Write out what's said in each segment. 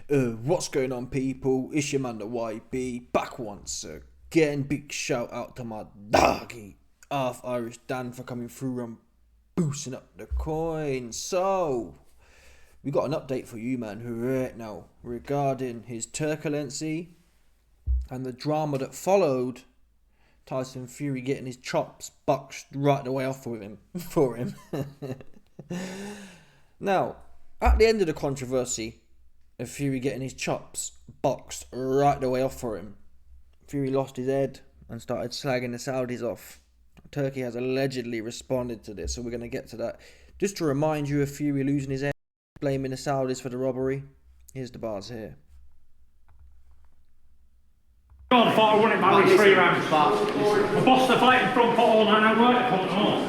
What's going on, people? It's your man, the YB, back once again. Big shout out to my doggy, half Irish Dan, for coming through and boosting up the coin. So, we got an update for you, man, right now, regarding his turbulency and the drama that followed Tyson Fury getting his chops boxed right the way off for him. Now, at the end of the controversy of Fury getting his chops boxed right the way off for him, Fury lost his head and started slagging the Saudis off. Turkey has allegedly responded to this, so we're going to get to that. Just to remind you of Fury losing his head, blaming the Saudis for the robbery, here's the bars here. God, I thought I won it by 3 rounds. I bossed the fight in front, put all 9 out work, put all.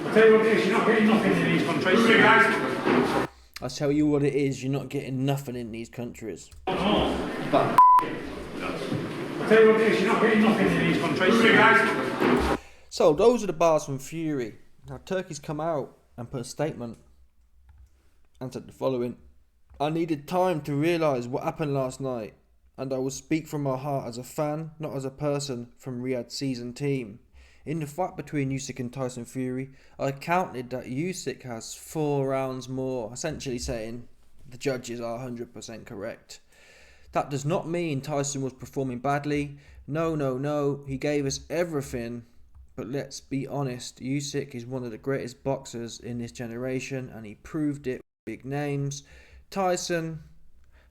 I tell you what it is, you're not getting nothing in these countries. I tell you what it is, you're not getting nothing in these countries. I tell you what it is, you're not getting nothing in these countries. So, those are the bars from Fury. Now, Turkey's come out and put a statement and said the following: I needed time to realise what happened last night, and I will speak from my heart as a fan, not as a person from Riyadh's seasoned team. In the fight between Usyk and Tyson Fury, I counted that Usyk has 4 rounds more, essentially saying the judges are 100% correct. That does not mean Tyson was performing badly. No, he gave us everything. But let's be honest, Usyk is one of the greatest boxers in this generation, and he proved it with big names. Tyson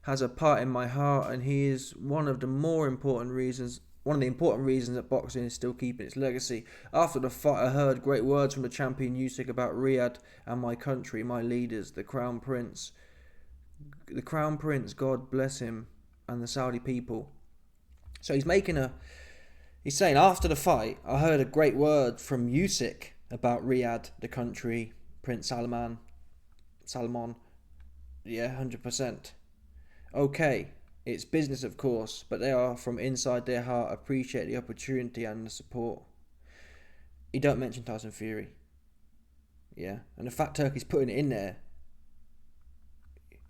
has a part in my heart, and he is one of the important reasons that boxing is still keeping its legacy. After the fight, I heard great words from the champion Usyk about Riyadh and my country, my leaders, the Crown Prince. The Crown Prince, God bless him, and the Saudi people. So he's saying, after the fight, I heard a great word from Usyk about Riyadh, the country, Prince Salman. Yeah, 100%. Okay, it's business, of course, but they are, from inside their heart, appreciate the opportunity and the support. He don't mention Tyson Fury. Yeah, and the fact Turkey's putting it in there,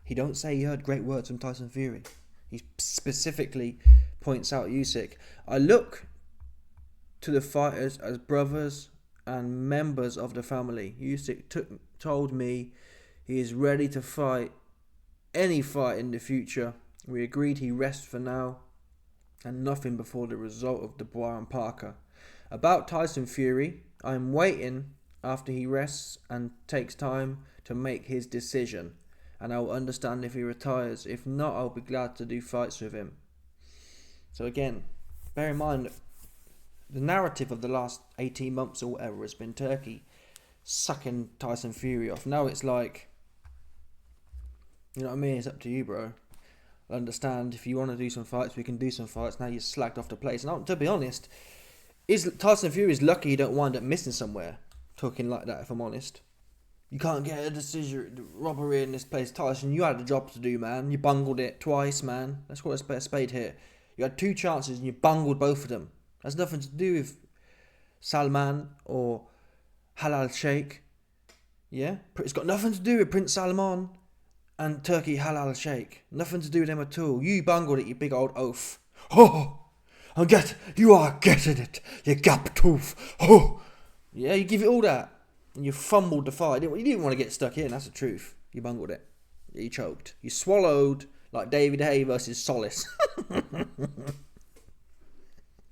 he don't say he heard great words from Tyson Fury. He specifically points out Usyk. I look to the fighters as brothers and members of the family. Usyk told me he is ready to fight any fight in the future. We agreed he rests for now and nothing before the result of Dubois and Parker. About Tyson Fury, I am waiting after he rests and takes time to make his decision, and I will understand if he retires. If not, I'll be glad to do fights with him. So again, bear in mind that the narrative of the last 18 months or whatever has been Turkey sucking Tyson Fury off. Now it's like, you know what I mean? It's up to you, bro. I understand if you want to do some fights, we can do some fights. Now you're slagged off the place. And to be honest, Tyson Fury is lucky you don't wind up missing somewhere. Talking like that, if I'm honest. You can't get a decision, robbery in this place. Tyson, you had a job to do, man. You bungled it twice, man. Let's call it a spade here. You had 2 chances and you bungled both of them. That's nothing to do with Salman or Halal Sheikh. Yeah? It's got nothing to do with Prince Salman and Turkey Halal Sheikh. Nothing to do with them at all. You bungled it, you big old oaf. Oh! You are getting it, you gap tooth. Oh! Yeah, you give it all that. And you fumbled the fight. You didn't want to get stuck in, that's the truth. You bungled it. You choked. You swallowed like David Hay versus Solis.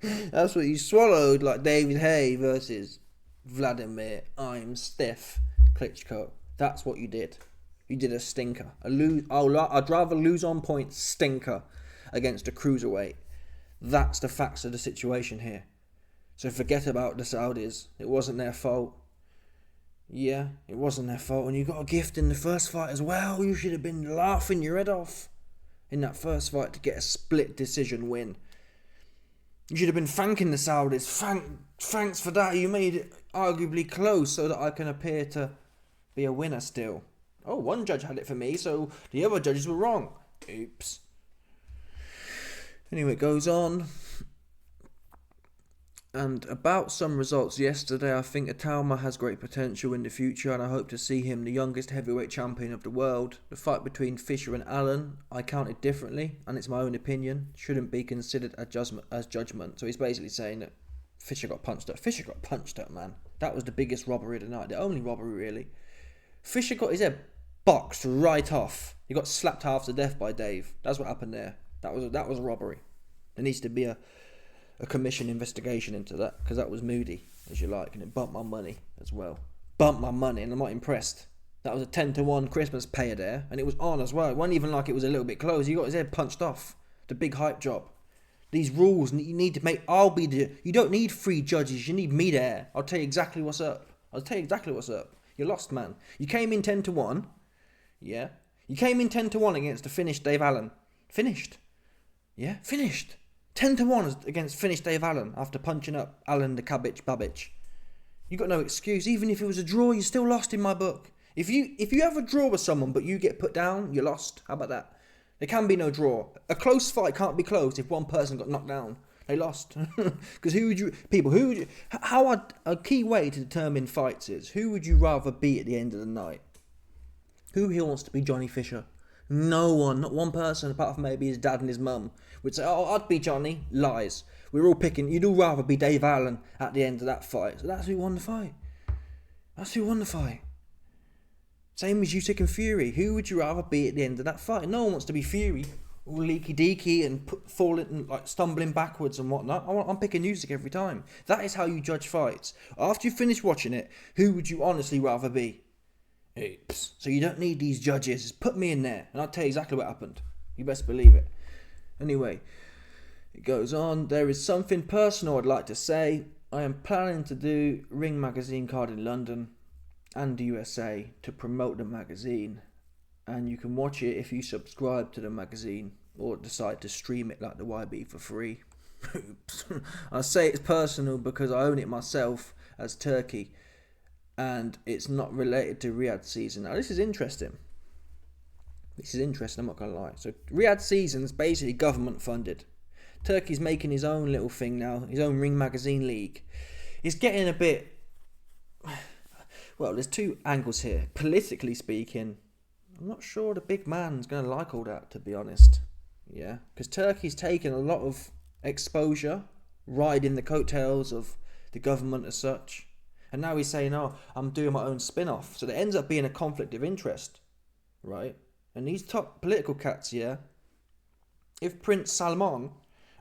That's what you swallowed, like David Hay versus Vladimir I'm Steph Klitschko. That's what you did. You did a stinker. I'd rather lose on points stinker against a cruiserweight. That's the facts of the situation here. So forget about the Saudis. It wasn't their fault. Yeah, it wasn't their fault. And you got a gift in the first fight as well. You should have been laughing your head off in that first fight to get a split decision win. You should have been thanking the Saudis. Thanks for that. You made it arguably close so that I can appear to be a winner still. Oh, one judge had it for me, so the other judges were wrong. Oops. Anyway, it goes on. And about some results yesterday, I think Atalma has great potential in the future, and I hope to see him the youngest heavyweight champion of the world. The fight between Fisher and Allen, I counted differently, and it's my own opinion, shouldn't be considered as judgment. So he's basically saying that Fisher got punched up. Fisher got punched up, man. That was the biggest robbery of the night, the only robbery really. Fisher got his head boxed right off. He got slapped half to death by Dave. That's what happened there. That was a robbery. There needs to be a commission investigation into that, because that was moody, as you like, and it bumped my money as well. Bumped my money, and I'm not impressed. That was a 10-1 Christmas payer there, and it was on as well. It wasn't even like it was a little bit close. He got his head punched off. The big hype job. These rules you need to make. You don't need 3 judges. You need me there. I'll tell you exactly what's up. You lost, man. You came in 10-1. Yeah. You came in 10-1 against the finished Dave Allen. Finished. Yeah, finished. 10-1 against finished Dave Allen after punching up Allen the Cabbage Babbage. You got no excuse. Even if it was a draw, you still lost in my book. If you have a draw with someone but you get put down, you lost. How about that? There can be no draw. A close fight can't be close if one person got knocked down. They lost. Because a key way to determine fights is, who would you rather be at the end of the night? Who here wants to be Johnny Fisher? No one, not one person, apart from maybe his dad and his mum, would say, oh, I'd be Johnny. Lies. We're all picking, you'd all rather be Dave Allen at the end of that fight. So that's who won the fight. Same as Usyk and Fury. Who would you rather be at the end of that fight? No one wants to be Fury, all leaky deaky and falling and like stumbling backwards and whatnot. I'm picking Usyk every time. That is how you judge fights. After you finish watching it, who would you honestly rather be? Oops. So you don't need these judges. Just put me in there and I'll tell you exactly what happened. You best believe it. Anyway, it goes on. There is something personal I'd like to say. I am planning to do Ring magazine card in London and the USA to promote the magazine, and you can watch it if you subscribe to the magazine or decide to stream it like the YB for free. I say it's personal because I own it myself as Turkey, and it's not related to Riyadh season. Now this is interesting. I'm not going to lie. So Riyadh season's basically government funded. Turkey's making his own little thing now, his own Ring magazine league. It's getting a bit... Well, there's 2 angles here. Politically speaking, I'm not sure the big man's going to like all that, to be honest. Yeah, because Turkey's taken a lot of exposure, riding the coattails of the government as such. And now he's saying, oh, I'm doing my own spin-off. So there ends up being a conflict of interest, right? And these top political cats, yeah, if Prince Salman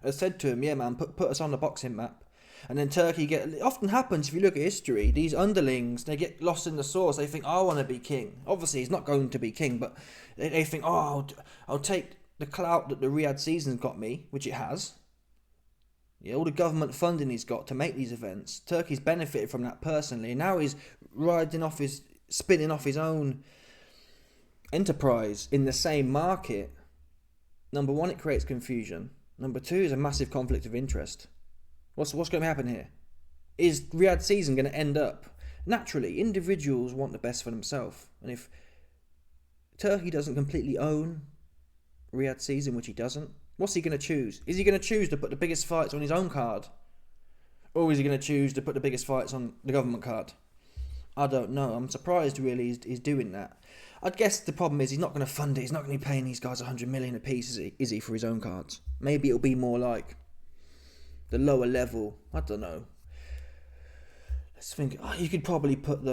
has said to him, yeah, man, put us on the boxing map, and then Turkey it often happens if you look at history, these underlings, they get lost in the sauce. They think, oh, I want to be king. Obviously, he's not going to be king, but they think, oh, I'll take the clout that the Riyadh season's got me, which it has. Yeah, all the government funding he's got to make these events. Turkey's benefited from that personally. Now he's spinning off his own enterprise in the same market. Number 1, it creates confusion. Number 2 is a massive conflict of interest. What's going to happen here? Is Riyadh season going to end up? Naturally, individuals want the best for themselves. And if Turkey doesn't completely own Riyadh season, which he doesn't, what's he going to choose? Is he going to choose to put the biggest fights on his own card? Or is he going to choose to put the biggest fights on the government card? I don't know. I'm surprised, really, he's doing that. I guess the problem is he's not going to fund it. He's not going to be paying these guys 100 million a piece, is he, for his own cards? Maybe it'll be more like the lower level. I don't know. Let's think. You could probably put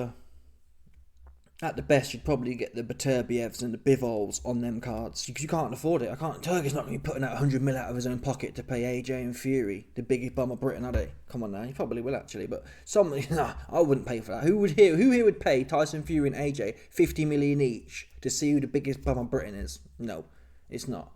at the best, you'd probably get the Baturbievs and the Bivols on them cards. You can't afford it. Turkey's not going to be putting out 100 mil out of his own pocket to pay AJ and Fury, the biggest bum of Britain, are they? Come on now, he probably will actually, but I wouldn't pay for that. Who here would pay Tyson Fury and AJ 50 million each to see who the biggest bum of Britain is? No, it's not.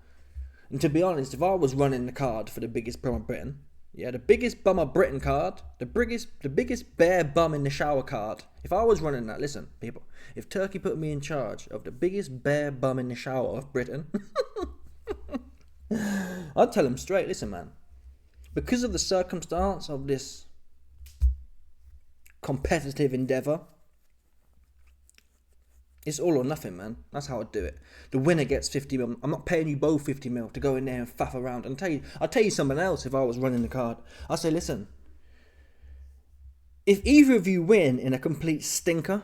And to be honest, if I was running the card for the biggest bum of Britain, yeah, the biggest bum of Britain card, the biggest bare bum in the shower card. If I was running that, listen, people, if Turkey put me in charge of the biggest bare bum in the shower of Britain, I'd tell them straight, listen, man, because of the circumstance of this competitive endeavour, it's all or nothing, man. That's how I'd do it. The winner gets 50 mil. I'm not paying you both 50 mil to go in there and faff around. And I'll tell you something else if I was running the card. I'd say, listen, if either of you win in a complete stinker,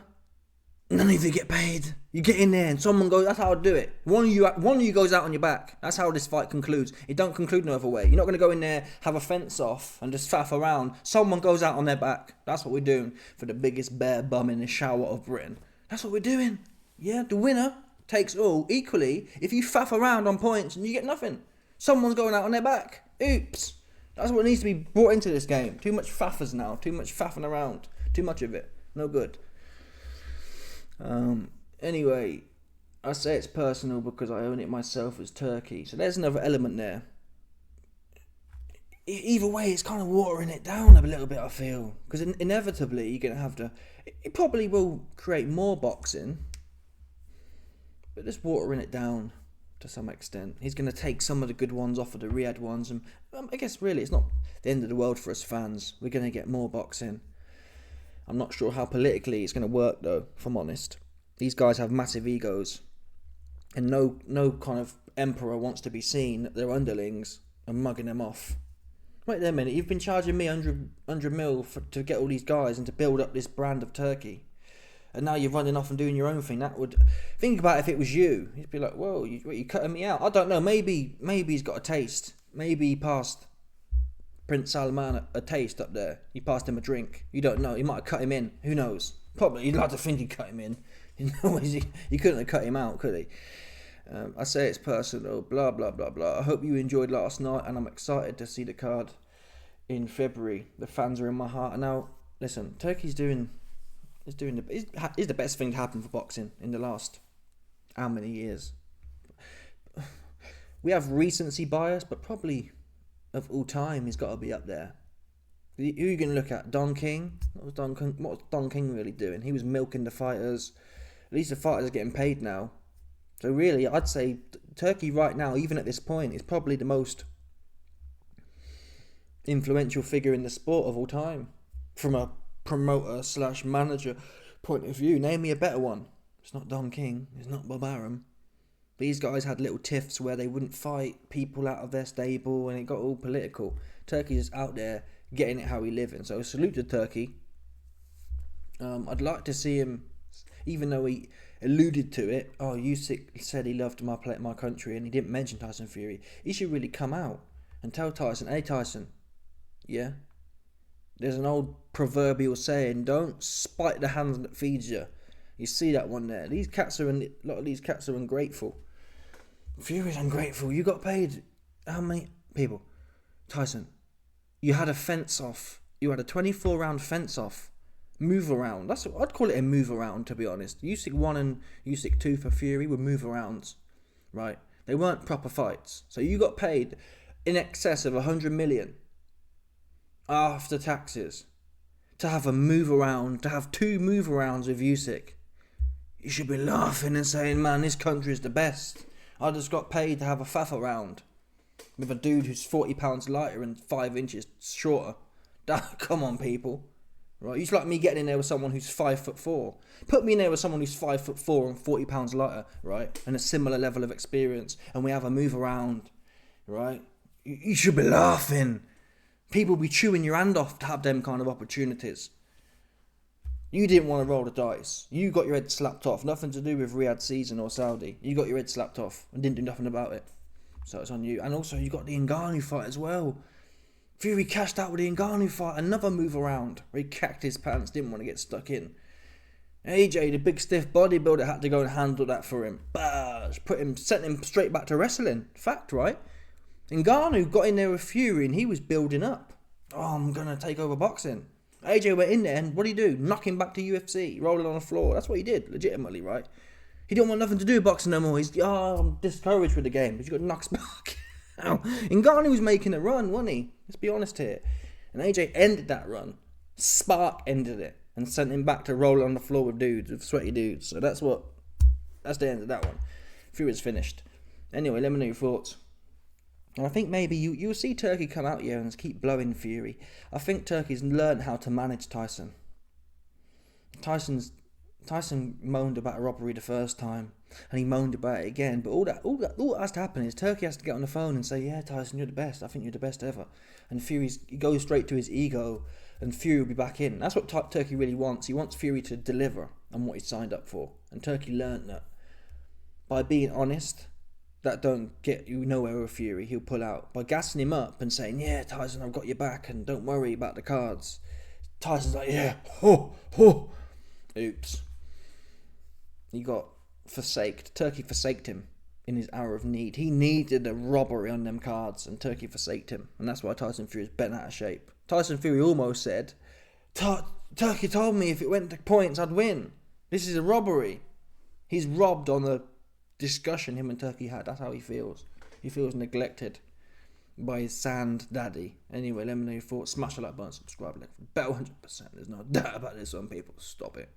none of you get paid. You get in there and someone goes, that's how I do it. One of you goes out on your back. That's how this fight concludes. It don't conclude no other way. You're not going to go in there, have a fence off and just faff around. Someone goes out on their back. That's what we're doing for the biggest bear bum in the shower of Britain. That's what we're doing. Yeah, the winner takes all. Equally, if you faff around on points and you get nothing, someone's going out on their back. Oops. That's what needs to be brought into this game. Too much faffers now. Too much faffing around. Too much of it. No good. Anyway, I say it's personal because I own it myself as Turkey. So there's another element there. Either way, it's kind of watering it down a little bit, I feel. Because inevitably, you're going to have to... It probably will create more boxing. But just watering it down to some extent. He's going to take some of the good ones off of the Riyadh ones. And I guess really, it's not the end of the world for us fans. We're going to get more boxing. I'm not sure how politically it's going to work, though, if I'm honest. These guys have massive egos. And no kind of emperor wants to be seen that their underlings are mugging them off. Wait there a minute, you've been charging me 100 mil to get all these guys and to build up this brand of Turkey. And now you're running off and doing your own thing. That would... Think about if it was you. You'd be like, whoa, you cutting me out? I don't know, maybe he's got a taste. Maybe he passed Prince Salman a taste up there. You passed him a drink. You don't know. You might have cut him in. Who knows? Probably. You'd like to think he cut him in. You know, you couldn't have cut him out, could he? I say it's personal. Blah blah blah blah. I hope you enjoyed last night, and I'm excited to see the card in February. The fans are in my heart. And now, listen, Turkey's is the best thing to happen for boxing in the last how many years? We have recency bias, but probably of all time, he's got to be up there. Who are you going to look at? Don King? What was Don King really doing? He was milking the fighters. At least the fighters are getting paid now. So really, I'd say Turkey right now, even at this point, is probably the most influential figure in the sport of all time. From a promoter/manager point of view. Name me a better one. It's not Don King. It's not Bob Arum. These guys had little tiffs where they wouldn't fight people out of their stable and it got all political. Turkey's out there getting it how he living. So salute to Turkey. I'd like to see him, even though he alluded to it. Oh, Usyk said he loved my country and he didn't mention Tyson Fury. He should really come out and tell Tyson, hey Tyson, yeah, there's an old proverbial saying, don't spite the hand that feeds you. You see that one there. A lot of these cats are ungrateful. Fury's ungrateful. You got paid how many people? Tyson, you had a fence off. You had a 24 round fence off. Move around. I'd call it a move around, to be honest. Usyk 1 and Usyk 2 for Fury were move arounds, right? They weren't proper fights. So you got paid in excess of 100 million after taxes to have a move around, to have 2 move arounds with Usyk. You should be laughing and saying, man, this country is the best. I just got paid to have a faff around with a dude who's 40 pounds lighter and 5 inches shorter. Come on, people. Right, it's like me getting in there with someone who's 5'4". Put me in there with someone who's 5'4" and 40 pounds lighter, right, and a similar level of experience, and we have a move around, right? You should be laughing. People be chewing your hand off to have them kind of opportunities. You didn't want to roll the dice. You got your head slapped off. Nothing to do with Riyadh season or Saudi. You got your head slapped off and didn't do nothing about it. So it's on you. And also you got the Ngannou fight as well. Fury cashed out with the Ngannou fight. Another move around where he cacked his pants. Didn't want to get stuck in. AJ, the big stiff bodybuilder, had to go and handle that for him. Bash! Sent him straight back to wrestling. Fact, right? Ngannou got in there with Fury and he was building up. Oh, I'm going to take over boxing. AJ went in there and what did he do? Knock him back to UFC, rolling on the floor. That's what he did, legitimately, right? He didn't want nothing to do with boxing no more. I'm discouraged with the game, but you got knocked back. Ngannou was making a run, wasn't he? Let's be honest here. And AJ ended that run. Spark ended it and sent him back to roll on the floor with sweaty dudes. So that's the end of that one. Fury's finished. Anyway, let me know your thoughts. And I think maybe you'll see Turkey come out here and keep blowing Fury. I think Turkey's learned how to manage Tyson. Tyson moaned about a robbery the first time, and he moaned about it again. But all that has to happen is Turkey has to get on the phone and say, "Yeah, Tyson, you're the best. I think you're the best ever." And he goes straight to his ego and Fury will be back in. That's what Turkey really wants. He wants Fury to deliver on what he signed up for. And Turkey learnt that by being honest, that don't get you nowhere with Fury. He'll pull out. By gassing him up and saying, yeah, Tyson, I've got your back and don't worry about the cards. Tyson's like, yeah, oops. He got forsaked. Turkey forsaked him in his hour of need. He needed a robbery on them cards, and Turkey forsaked him. And that's why Tyson Fury is bent out of shape. Tyson Fury almost said, Turkey told me if it went to points, I'd win. This is a robbery. He's robbed on the discussion him and Turkey had. That's how he feels. He feels neglected by his sand daddy. Anyway, let me know your thoughts. Smash the like button, subscribe, like bet 100%. There's no doubt about this one, people. Stop it.